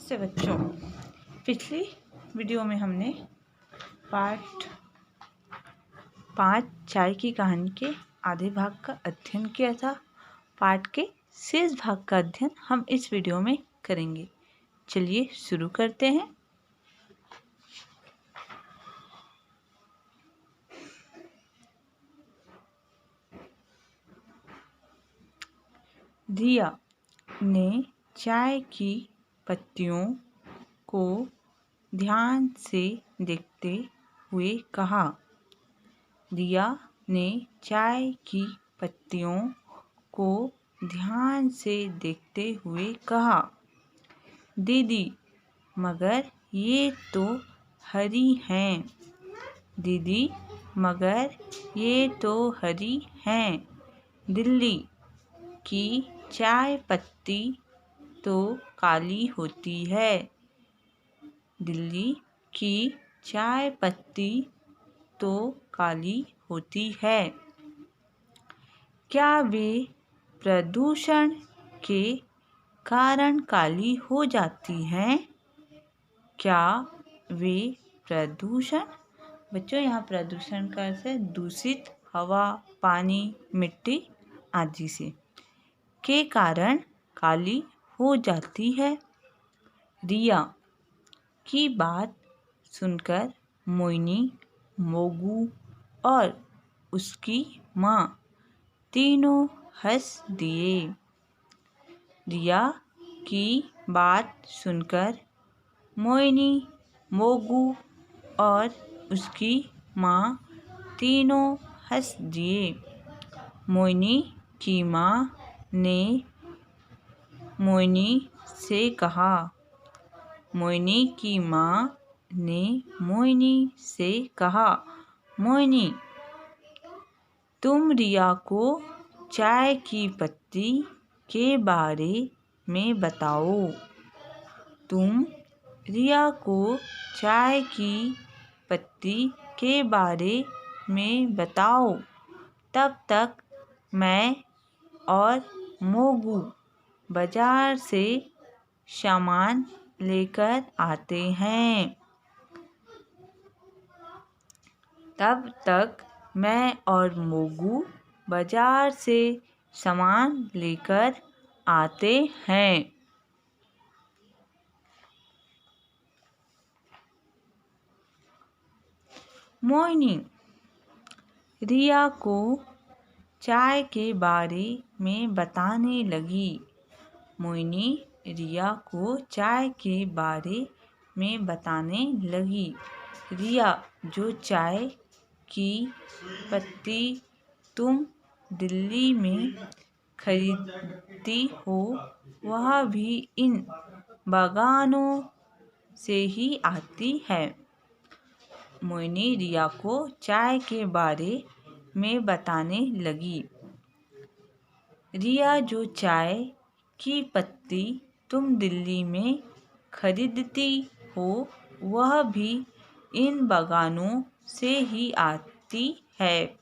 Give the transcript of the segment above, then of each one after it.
से बच्चों, पिछली वीडियो में हमने पार्ट 5 चाय की कहानी के आधे भाग का अध्ययन किया था। पाठ के शेष भाग का अध्ययन हम इस वीडियो में करेंगे। चलिए शुरू करते हैं। रिया ने चाय की पत्तियों को ध्यान से देखते हुए कहा। रिया ने चाय की पत्तियों को ध्यान से देखते हुए कहा, दीदी, मगर ये तो हरी हैं। दीदी, मगर ये तो हरी हैं। दिल्ली की चाय पत्ती तो काली होती है। दिल्ली की चाय पत्ती तो काली होती है। क्या वे प्रदूषण के कारण काली हो जाती हैं? क्या वे प्रदूषण, बच्चों यहाँ प्रदूषण का अर्थ है दूषित हवा, पानी, मिट्टी आदि से के कारण काली हो जाती है। रिया की बात सुनकर मोइनी, मोगू और उसकी माँ तीनों हंस दिए। रिया की बात सुनकर मोइनी, मोगू और उसकी माँ तीनों हंस दिए। मोइनी की माँ ने मोइनी से कहा। मोइनी की माँ ने मोइनी से कहा, मोइनी, तुम रिया को चाय की पत्ती के बारे में बताओ। तुम रिया को चाय की पत्ती के बारे में बताओ। तब तक मैं और मोगू बाजार से सामान लेकर आते हैं। तब तक मैं और मोगू बाजार से सामान लेकर आते हैं। मोइनी रिया को चाय के बारे में बताने लगी। मोइनी रिया को चाय के बारे में बताने लगी। रिया, जो चाय की पत्ती तुम दिल्ली में खरीदती हो, वह भी इन बागानों से ही आती है। मोइनी रिया को चाय के बारे में बताने लगी। रिया, जो चाय की पत्ती तुम दिल्ली में खरीदती हो, वह भी इन बागानों से ही आती है।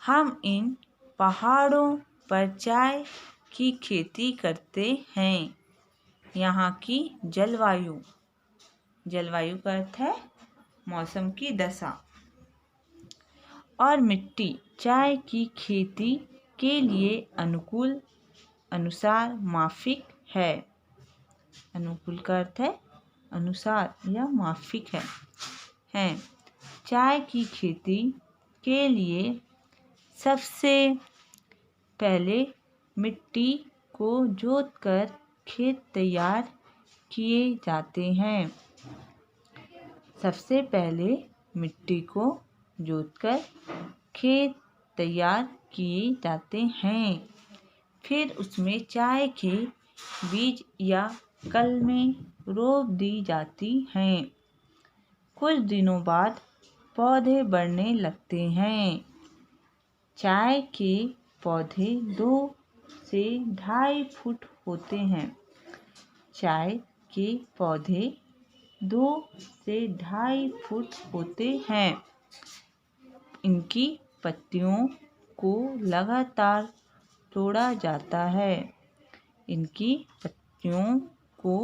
हम इन पहाड़ों पर चाय की खेती करते हैं। यहाँ की जलवायु, जलवायु का अर्थ है मौसम की दशा, और मिट्टी चाय की खेती के लिए अनुकूल, अनुसार माफिक है। अनुकूल का अर्थ है अनुसार या माफिक है। चाय की खेती के लिए सबसे पहले मिट्टी को जोतकर खेत तैयार किए जाते हैं। सबसे पहले मिट्टी को जोतकर खेत तैयार किए जाते हैं। फिर उसमें चाय के बीज या कलमें रोप दी जाती हैं। कुछ दिनों बाद पौधे बढ़ने लगते हैं। चाय के पौधे 2 से 2.5 फुट होते हैं। चाय के पौधे 2 से 2.5 फुट होते हैं। इनकी पत्तियों को लगातार तोड़ा जाता है। इनकी पत्तियों को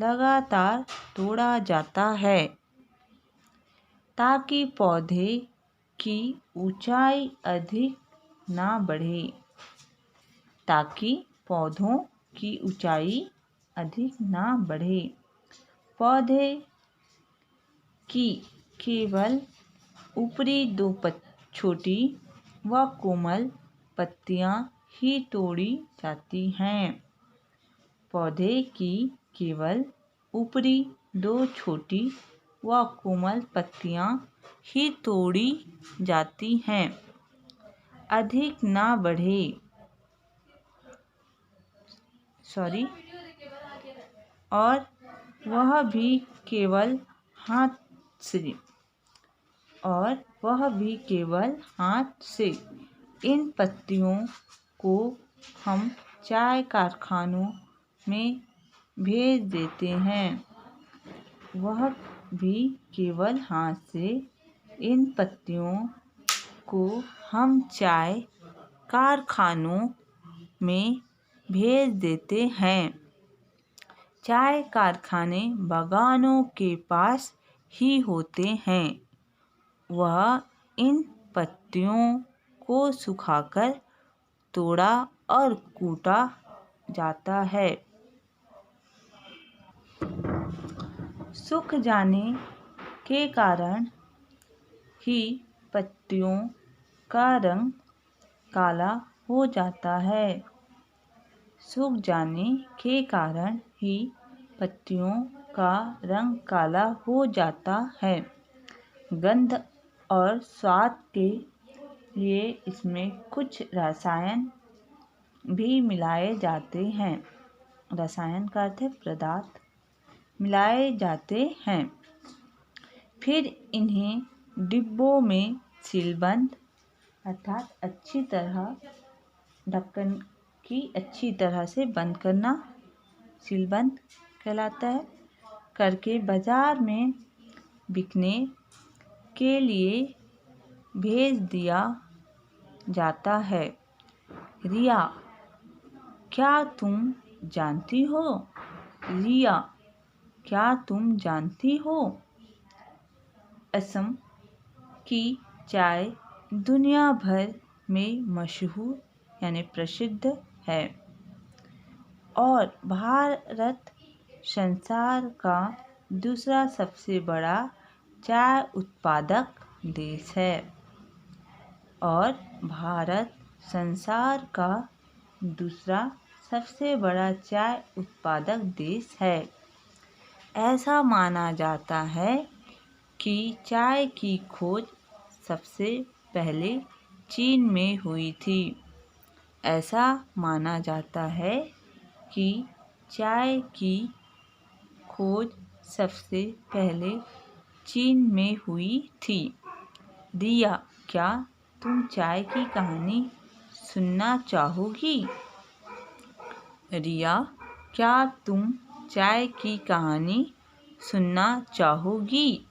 लगातार तोड़ा जाता है ताकि पौधे की ऊंचाई अधिक ना बढ़े, ताकि पौधों की ऊंचाई अधिक ना बढ़े। पौधे की केवल ऊपरी दो छोटी व कोमल पत्तियां ही तोड़ी जाती हैं। पौधे की केवल ऊपरी दो छोटी व कोमल पत्तियां ही तोड़ी जाती हैं, अधिक ना बढ़े। और वह भी केवल हाथ से। इन पत्तियों को हम चाय कारखानों में भेज देते हैं। वह भी केवल हाथ से। इन पत्तियों को हम चाय कारखानों में भेज देते हैं। चाय कारखाने बागानों के पास ही होते हैं। वह इन पत्तियों को सुखाकर तोड़ा और कूटा जाता है। सूख जाने के कारण ही पत्तियों का रंग काला हो जाता है। सूख जाने के कारण ही पत्तियों का रंग काला हो जाता है। गंध और स्वाद के लिए इसमें कुछ रसायन भी मिलाए जाते हैं। रसायन का अर्थ है पदार्थ मिलाए जाते हैं। फिर इन्हें डिब्बों में सीलबंद अर्थात अच्छी तरह ढक्कन की अच्छी तरह से बंद करना सीलबंद कहलाता है, करके बाजार में बिकने के लिए भेज दिया जाता है। रिया, क्या तुम जानती हो? रिया, क्या तुम जानती हो? असम की चाय दुनिया भर में मशहूर यानी प्रसिद्ध है और भारत संसार का दूसरा सबसे बड़ा चाय उत्पादक देश है। और भारत संसार का दूसरा सबसे बड़ा चाय उत्पादक देश है। ऐसा माना जाता है कि चाय की खोज सबसे पहले चीन में हुई थी। ऐसा माना जाता है कि चाय की खोज सबसे पहले चीन में हुई थी। रिया, क्या तुम चाय की कहानी सुनना चाहोगी? रिया, क्या तुम चाय की कहानी सुनना चाहोगी?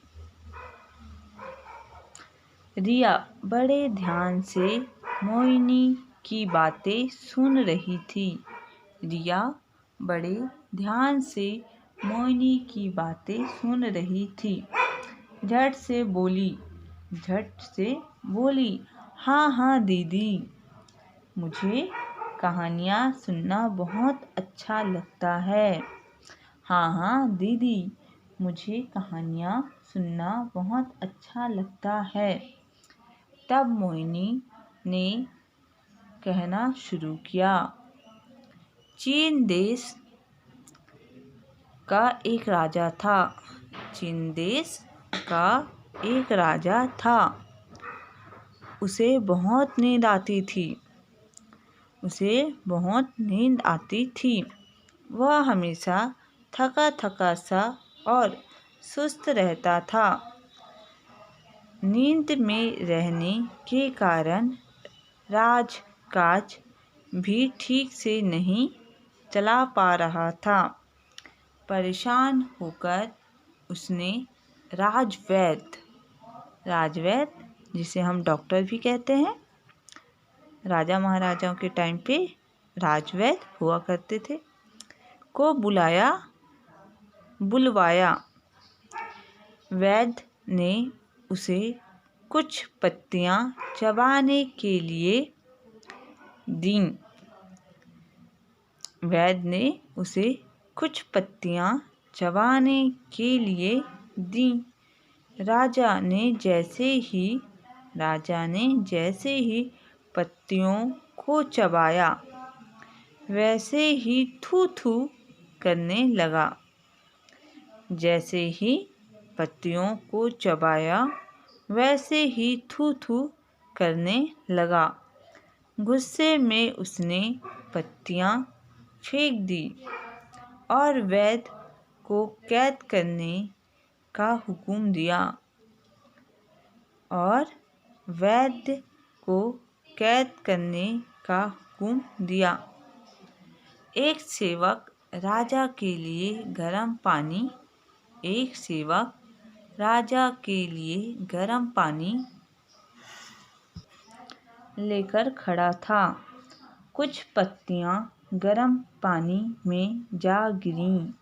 रिया बड़े ध्यान से मोहिनी की बातें सुन रही थी। रिया बड़े ध्यान से मोहिनी की बातें सुन रही थी। झट से बोली, हाँ हाँ दीदी, मुझे कहानियाँ सुनना बहुत अच्छा लगता है। हाँ हाँ दीदी, मुझे कहानियाँ सुनना बहुत अच्छा लगता है। तब मोहिनी ने कहना शुरू किया। चीन देश का एक राजा था। चीन देश का एक राजा था। उसे बहुत नींद आती थी। वह हमेशा थका थका सा और सुस्त रहता था। नींद में रहने के कारण राजकाज भी ठीक से नहीं चला पा रहा था। परेशान होकर उसने राजवैद्य जिसे हम डॉक्टर भी कहते हैं, राजा महाराजाओं के टाइम पे राजवैद्य हुआ करते थे, को बुलाया बुलवाया। वैद्य ने उसे कुछ पत्तियां चबाने के लिए दीं। वैद्य ने उसे कुछ पत्तियां चबाने के लिए दीं। राजा ने जैसे ही पत्तियों को चबाया, वैसे ही थू-थू करने लगा। जैसे ही पत्तियों को चबाया, वैसे ही थू-थू करने लगा। गुस्से में उसने पत्तियां फेंक दी और वैद्य को कैद करने का हुक्म दिया। एक सेवक राजा के लिए गर्म पानी लेकर खड़ा था। कुछ पत्तियां गर्म पानी में जा गिरीं।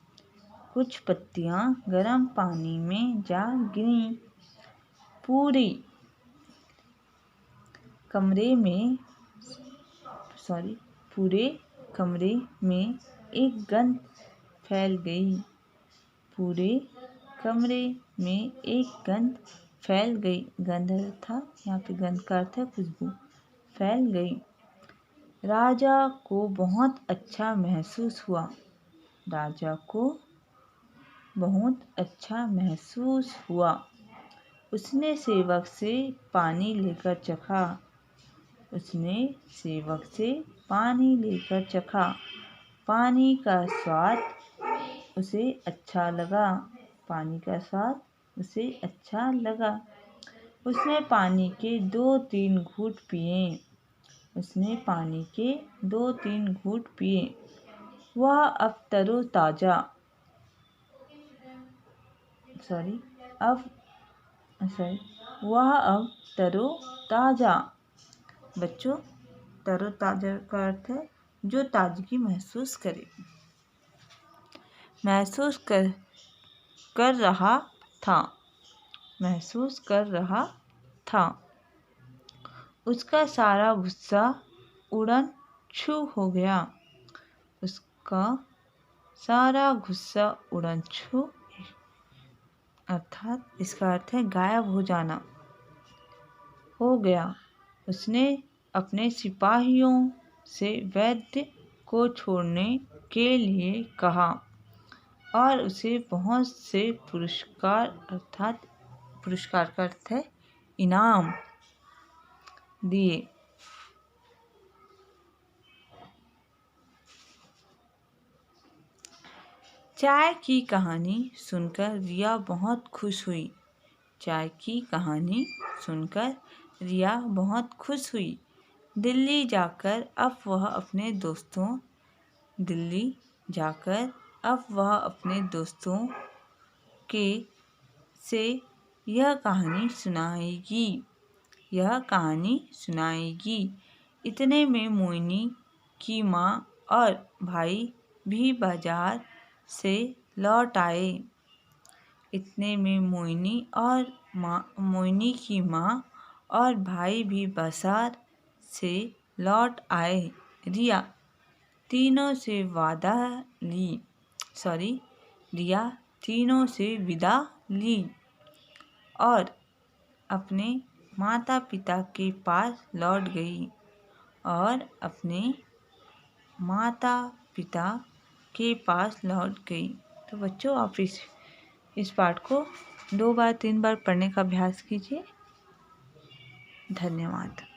पूरे कमरे में एक गंध फैल गई। गंध था यहाँ पे, गंध का अर्थ है खुशबू। फैल गई। राजा को बहुत अच्छा महसूस हुआ। उसने सेवक से पानी लेकर चखा। पानी का स्वाद उसे अच्छा लगा। उसने पानी के 2-3 घूंट पिए। वह अब तरोताजा। बच्चों, तरोताजा का अर्थ है जो ताजगी महसूस कर रहा था। उसका सारा गुस्सा उड़न छू हो गया। अर्थात इसका अर्थ है गायब हो गया। उसने अपने सिपाहियों से वैद्य को छोड़ने के लिए कहा और उसे बहुत से पुरस्कार का अर्थ है इनाम दिए। चाय की कहानी सुनकर रिया बहुत खुश हुई। दिल्ली जाकर अब वह अपने दोस्तों से यह कहानी सुनाएगी। इतने में मोहिनी की माँ और भाई भी बाजार से लौट आए। रिया तीनों से विदा ली और अपने माता पिता के पास लौट गई। तो बच्चों, आप इस पाठ को 2-3 बार पढ़ने का अभ्यास कीजिए। धन्यवाद।